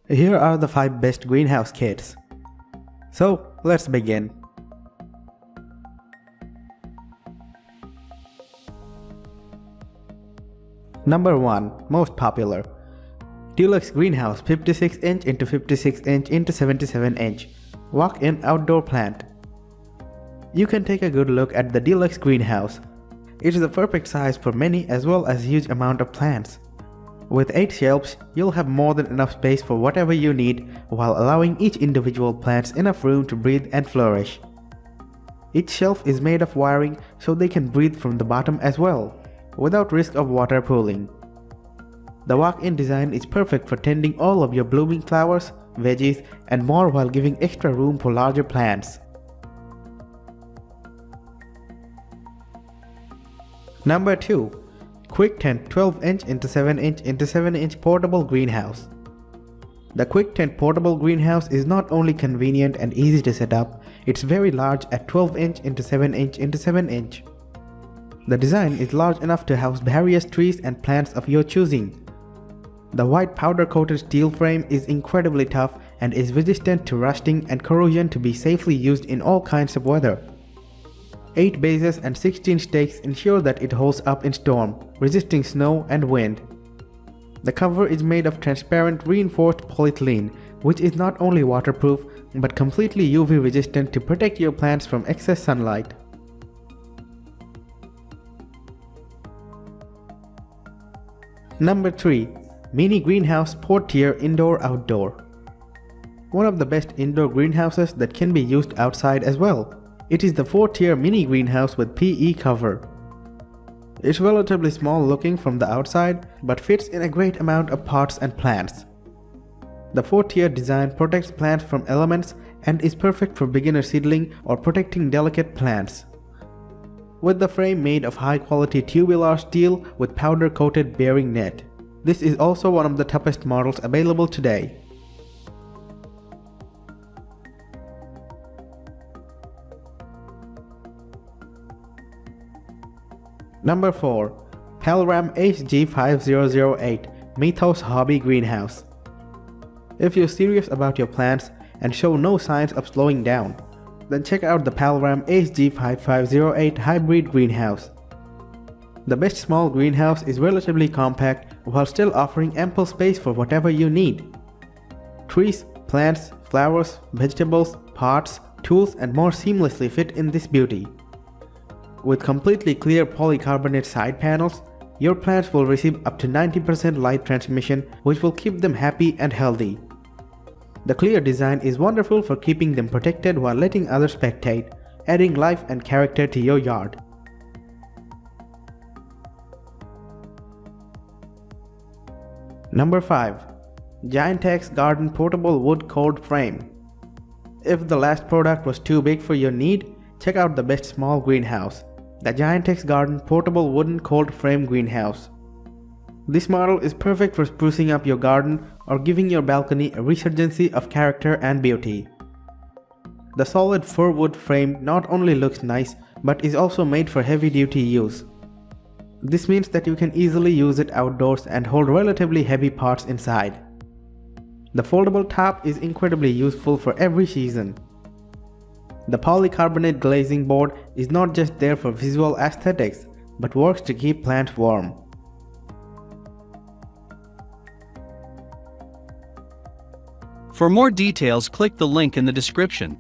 Here are the 5 best greenhouse kits. So, let's begin. Number 1. Most popular. Deluxe Greenhouse 56" into 56" into 77". Walk-in outdoor plant. You can take a good look at the Deluxe Greenhouse. It is the perfect size for many as well as huge amount of plants. With 8 shelves, you'll have more than enough space for whatever you need while allowing each individual plants enough room to breathe and flourish. Each shelf is made of wiring so they can breathe from the bottom as well, without risk of water pooling. The walk-in design is perfect for tending all of your blooming flowers, veggies, and more while giving extra room for larger plants. Number 2. Quictent 12" into 7" into 7" portable greenhouse. The Quictent portable greenhouse is not only convenient and easy to set up, it's very large at 12" into 7" into 7". The design is large enough to house various trees and plants of your choosing. The white powder-coated steel frame is incredibly tough and is resistant to rusting and corrosion to be safely used in all kinds of weather. 8 bases and 16 stakes ensure that it holds up in storm, resisting snow and wind. The cover is made of transparent reinforced polyethylene, which is not only waterproof but completely UV resistant to protect your plants from excess sunlight. Number 3. Mini Greenhouse Portier Indoor-Outdoor. One of the best indoor greenhouses that can be used outside as well. It is the 4-tier mini greenhouse with PE cover. It's relatively small looking from the outside, but fits in a great amount of pots and plants. The 4-tier design protects plants from elements and is perfect for beginner seedling or protecting delicate plants. With the frame made of high-quality tubular steel with powder-coated bearing net. This is also one of the toughest models available today. Number 4. Palram HG5008 Mythos Hobby Greenhouse. If you're serious about your plants and show no signs of slowing down, then check out the Palram HG5508 Hybrid Greenhouse. The best small greenhouse is relatively compact while still offering ample space for whatever you need. Trees, plants, flowers, vegetables, pots, tools, and more seamlessly fit in this beauty. With completely clear polycarbonate side panels, your plants will receive up to 90% light transmission, which will keep them happy and healthy. The clear design is wonderful for keeping them protected while letting others spectate, adding life and character to your yard. Number 5. Giantex Garden Portable Wood Cold Frame. If the last product was too big for your need, check out the best small greenhouse, the Giantex Garden Portable Wooden Cold Frame Greenhouse. This model is perfect for sprucing up your garden or giving your balcony a resurgency of character and beauty. The solid fir wood frame not only looks nice but is also made for heavy-duty use. This means that you can easily use it outdoors and hold relatively heavy pots inside. The foldable top is incredibly useful for every season. The polycarbonate glazing board is not just there for visual aesthetics, but works to keep plants warm. For more details, click the link in the description.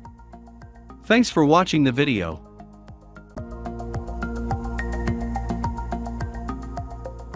Thanks for watching the video.